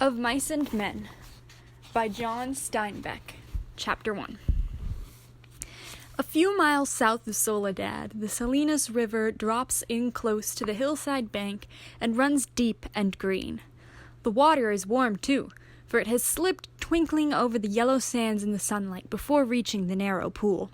Of Mice and Men by John Steinbeck. Chapter 1. A few miles south of Soledad, the Salinas River drops in close to the hillside bank and runs deep and green. The water is warm, too, for it has slipped twinkling over the yellow sands in the sunlight before reaching the narrow pool.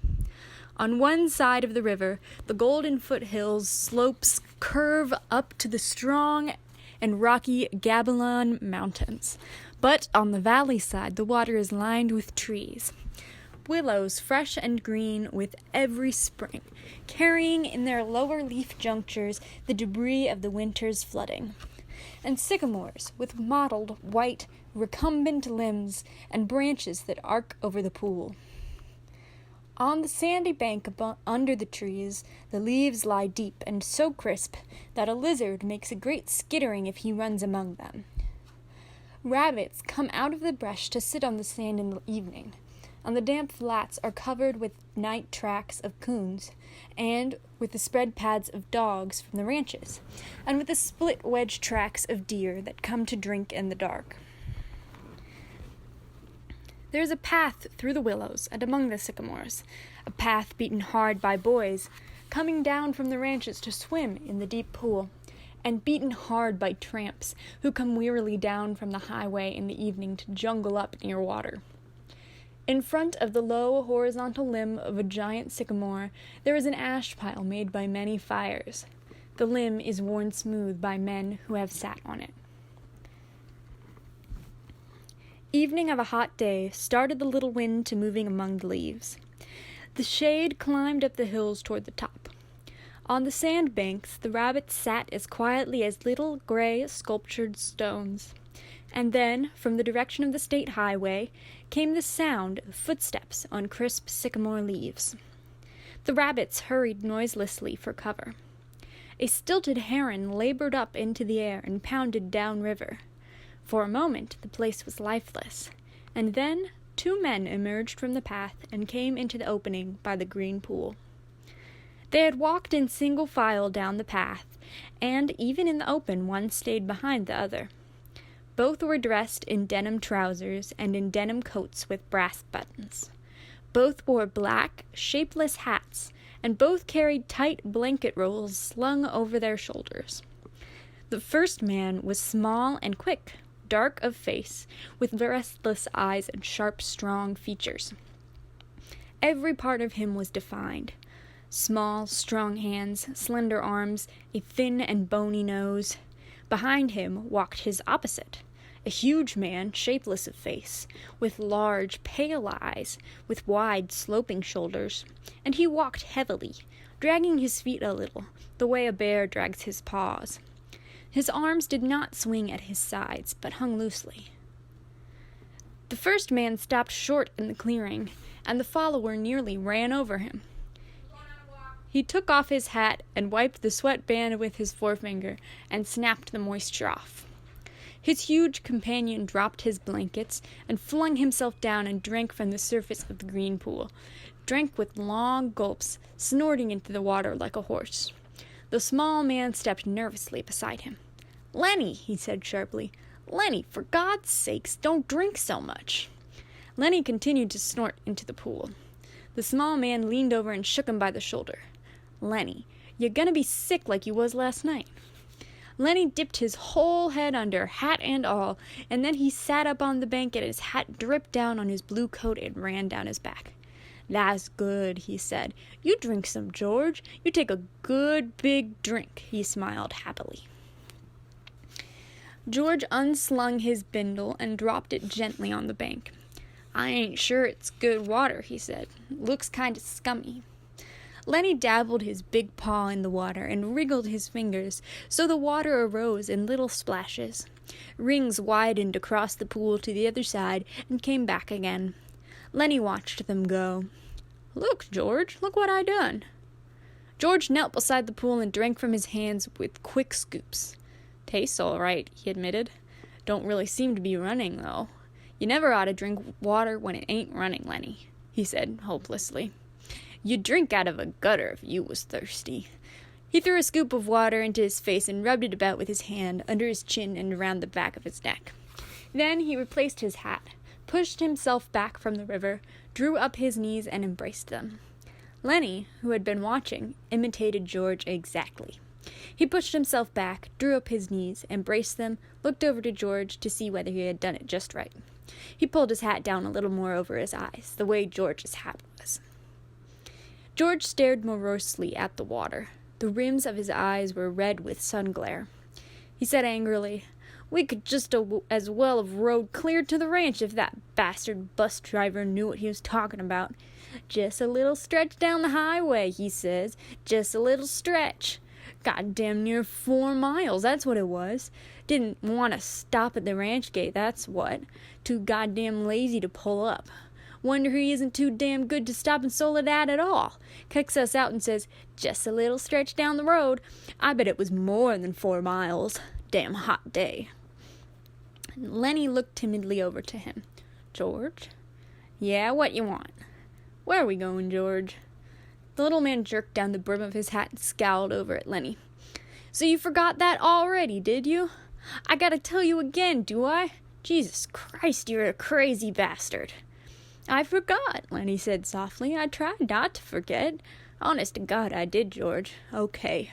On one side of the river, the golden foothills slopes curve up to the strong and rocky Gabilan Mountains, but on the valley side the water is lined with trees, willows fresh and green with every spring, carrying in their lower leaf junctures the debris of the winter's flooding, and sycamores with mottled, white, recumbent limbs and branches that arc over the pool. On the sandy bank under the trees, the leaves lie deep and so crisp that a lizard makes a great skittering if he runs among them. Rabbits come out of the brush to sit on the sand in the evening, and the damp flats are covered with night tracks of coons, and with the spread pads of dogs from the ranches, and with the split wedge tracks of deer that come to drink in the dark. There is a path through the willows and among the sycamores, a path beaten hard by boys coming down from the ranches to swim in the deep pool, and beaten hard by tramps who come wearily down from the highway in the evening to jungle up near water. In front of the low horizontal limb of a giant sycamore there is an ash pile made by many fires. The limb is worn smooth by men who have sat on it. Evening of a hot day started the little wind to moving among the leaves. The shade climbed up the hills toward the top. On the sand banks the rabbits sat as quietly as little gray sculptured stones. And then, from the direction of the state highway, came the sound of footsteps on crisp sycamore leaves. The rabbits hurried noiselessly for cover. A stilted heron labored up into the air and pounded downriver. For a moment the place was lifeless, and then 2 men emerged from the path and came into the opening by the green pool. They had walked in single file down the path, and even in the open one stayed behind the other. Both were dressed in denim trousers and in denim coats with brass buttons. Both wore black, shapeless hats, and both carried tight blanket rolls slung over their shoulders. The first man was small and quick, dark of face, with restless eyes and sharp, strong features. Every part of him was defined. Small, strong hands, slender arms, a thin and bony nose. Behind him walked his opposite, a huge man, shapeless of face, with large, pale eyes, with wide, sloping shoulders, and he walked heavily, dragging his feet a little, the way a bear drags his paws. His arms did not swing at his sides, but hung loosely. The first man stopped short in the clearing, and the follower nearly ran over him. He took off his hat and wiped the sweatband with his forefinger and snapped the moisture off. His huge companion dropped his blankets and flung himself down and drank from the surface of the green pool, drank with long gulps, snorting into the water like a horse. The small man stepped nervously beside him. "Lenny," he said sharply. "Lenny, for God's sakes, don't drink so much." Lenny continued to snort into the pool. The small man leaned over and shook him by the shoulder. "Lenny, you're gonna be sick like you was last night." Lenny dipped his whole head under, hat and all, and then he sat up on the bank and his hat dripped down on his blue coat and ran down his back. "That's good," he said. "You drink some, George. You take a good big drink." He smiled happily. George unslung his bindle and dropped it gently on the bank. "I ain't sure it's good water," he said. "Looks kind of scummy." Lenny dabbled his big paw in the water and wriggled his fingers, so the water arose in little splashes. Rings widened across the pool to the other side and came back again. Lenny watched them go. "Look, George, look what I done." George knelt beside the pool and drank from his hands with quick scoops. "Tastes all right," he admitted. "Don't really seem to be running, though. You never ought to drink water when it ain't running, Lenny," he said hopelessly. "You'd drink out of a gutter if you was thirsty." He threw a scoop of water into his face and rubbed it about with his hand, under his chin and around the back of his neck. Then he replaced his hat, pushed himself back from the river, drew up his knees, and embraced them. Lenny, who had been watching, imitated George exactly. He pushed himself back, drew up his knees, embraced them, looked over to George to see whether he had done it just right. He pulled his hat down a little more over his eyes, the way George's hat was. George stared morosely at the water. The rims of his eyes were red with sun glare. He said angrily, "We could just as well have rode clear to the ranch if that bastard bus driver knew what he was talking about. Just a little stretch down the highway, he says. Just a little stretch. Goddamn near 4 miles, that's what it was. Didn't want to stop at the ranch gate, that's what. Too goddamn lazy to pull up. Wonder he isn't too damn good to stop in Soledad at all. Kicks us out and says, just a little stretch down the road. I bet it was more than 4 miles. Damn hot day." Lenny looked timidly over to him. "George?" "Yeah, what you want?" "Where are we going, George?" The little man jerked down the brim of his hat and scowled over at Lenny. "So you forgot that already, did you? I gotta tell you again, do I? Jesus Christ, you're a crazy bastard." "I forgot," Lenny said softly. "I tried not to forget. Honest to God, I did, George. Okay,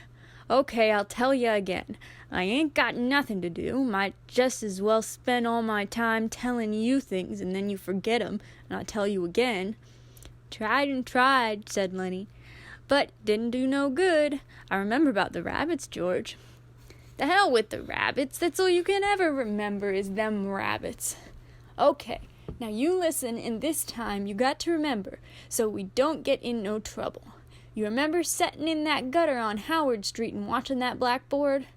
I'll tell you again. I ain't got nothing to do. Might just as well spend all my time telling you things and then you forget 'em, and I tell you again." "Tried and tried," said Lenny, "but didn't do no good. I remember about the rabbits, George." "The hell with the rabbits. That's all you can ever remember is them rabbits." "Okay, now you listen, and this time you got to remember, so we don't get in no trouble. You remember setting in that gutter on Howard Street and watching that blackboard?"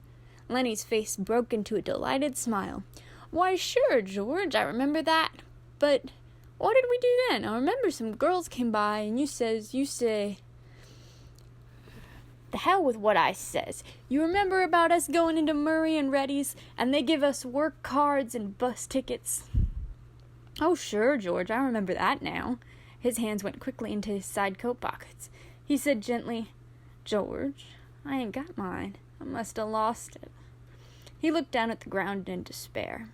Lenny's face broke into a delighted smile. "Why, sure, George, I remember that. But what did we do then? I remember some girls came by, and you say... The hell with what I says. You remember about us going into Murray and Reddy's, and they give us work cards and bus tickets?" "Oh, sure, George, I remember that now." His hands went quickly into his side coat pockets. He said gently, "George, I ain't got mine. I must have lost it." He looked down at the ground in despair.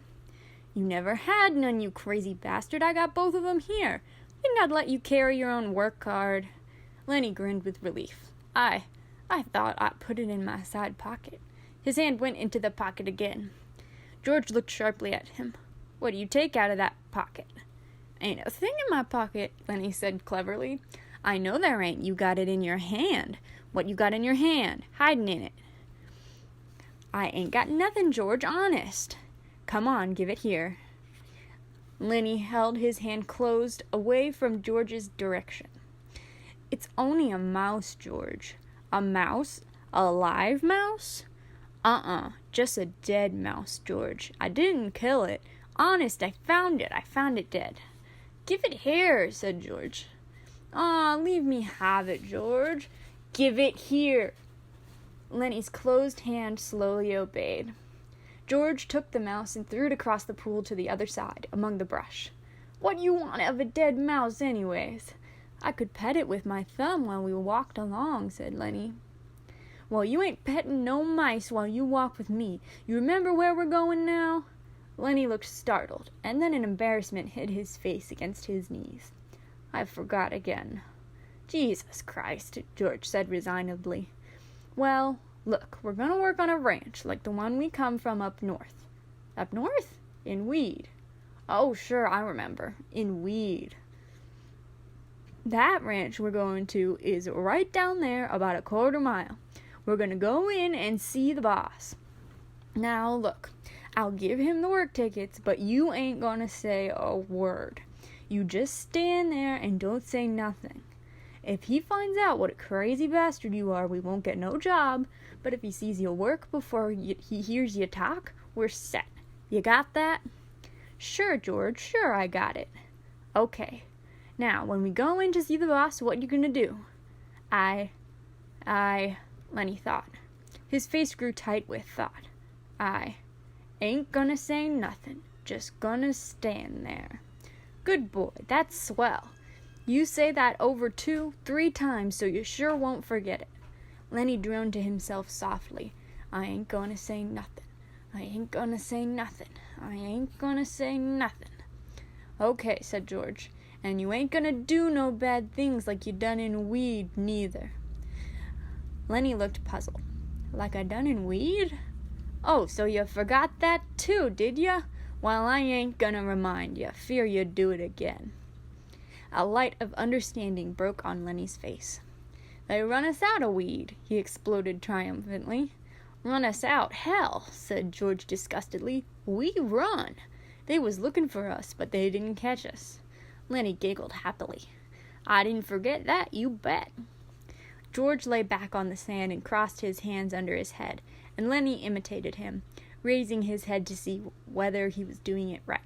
"You never had none, you crazy bastard. I got both of them here. Didn't I let you carry your own work card?" Lenny grinned with relief. I thought I'd put it in my side pocket." His hand went into the pocket again. George looked sharply at him. "What do you take out of that pocket?" "Ain't a thing in my pocket," Lenny said cleverly. "I know there ain't. You got it in your hand. What you got in your hand? Hiding in it?" "I ain't got nothing, George, honest." "Come on, give it here." Lenny held his hand closed away from George's direction. "It's only a mouse, George." "A mouse? A live mouse?" Just a dead mouse, George. I didn't kill it. Honest, I found it dead." "Give it here," said George. "Aw, leave me have it, George." "Give it here." Lenny's closed hand slowly obeyed. George took the mouse and threw it across the pool to the other side, among the brush. "What you want of a dead mouse, anyways?" "I could pet it with my thumb while we walked along," said Lenny. "Well, you ain't petting no mice while you walk with me. You remember where we're going now?" Lenny looked startled, and then in embarrassment hid his face against his knees. "I forgot again." "Jesus Christ," George said resignedly. "Well, look, we're gonna work on a ranch like the one we come from up north." "Up north?" "In Weed." "Oh, sure, I remember. In Weed. That ranch we're going to is right down there about a 1/4 mile. We're going to go in and see the boss. Now, look, I'll give him the work tickets, but you ain't going to say a word. You just stand there and don't say nothing. If he finds out what a crazy bastard you are, we won't get no job, but if he sees you work before he hears you talk, we're set. You got that?" "Sure, George, sure, I got it." "Okay. Now, when we go in to see the boss, what you gonna do?" I, Lenny thought. His face grew tight with thought. "I ain't gonna say nothing, just gonna stand there." "Good boy, that's swell. You say that over 2-3 times so you sure won't forget it." Lenny droned to himself softly. "I ain't gonna say nothing. I ain't gonna say nothing. I ain't gonna say nothing. Okay, said George, and you ain't gonna do no bad things like you done in Weed, neither. Lenny looked puzzled. Like I done in Weed? Oh, so you forgot that too, did ya? Well, I ain't gonna remind ya. Fear you'd do it again. A light of understanding broke on Lenny's face. They run us out of Weed, he exploded triumphantly. Run us out? Hell, said George disgustedly. We run. They was looking for us, but they didn't catch us. Lenny giggled happily. I didn't forget that, you bet. George lay back on the sand and crossed his hands under his head, and Lenny imitated him, raising his head to see whether he was doing it right.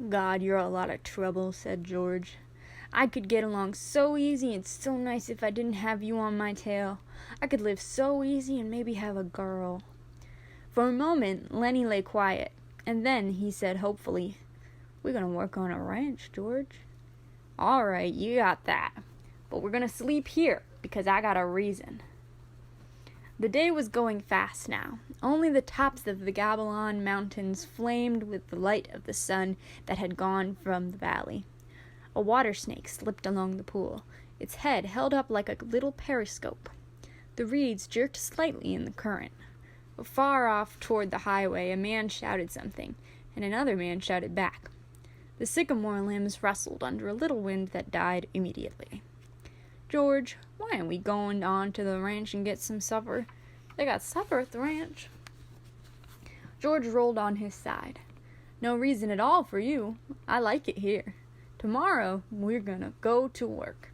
God, you're a lot of trouble, said George. I could get along so easy and so nice if I didn't have you on my tail. I could live so easy and maybe have a girl. For a moment, Lenny lay quiet, and then he said hopefully, We're gonna work on a ranch, George. All right, you got that. But we're gonna sleep here, because I got a reason. The day was going fast now. Only the tops of the Gabalon Mountains flamed with the light of the sun that had gone from the valley. A water snake slipped along the pool, its head held up like a little periscope. The reeds jerked slightly in the current. Far off toward the highway, a man shouted something, and another man shouted back. The sycamore limbs rustled under a little wind that died immediately. George, why aren't we going on to the ranch and get some supper? They got supper at the ranch. George rolled on his side. No reason at all for you. I like it here. Tomorrow, we're gonna go to work.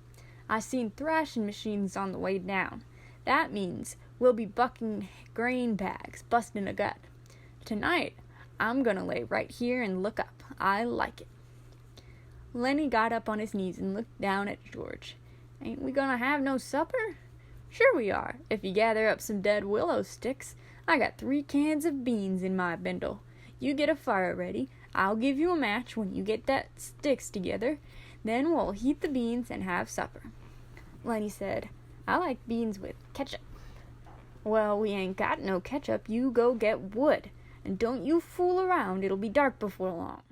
I seen thrashing machines on the way down. That means we'll be bucking grain bags, busting a gut. Tonight, I'm gonna lay right here and look up. I like it. Lenny got up on his knees and looked down at George. Ain't we gonna have no supper? Sure we are, if you gather up some dead willow sticks. I got 3 cans of beans in my bindle. You get a fire ready. I'll give you a match when you get that sticks together. Then we'll heat the beans and have supper. Lenny said, I like beans with ketchup. Well, we ain't got no ketchup. You go get wood. And don't you fool around. It'll be dark before long.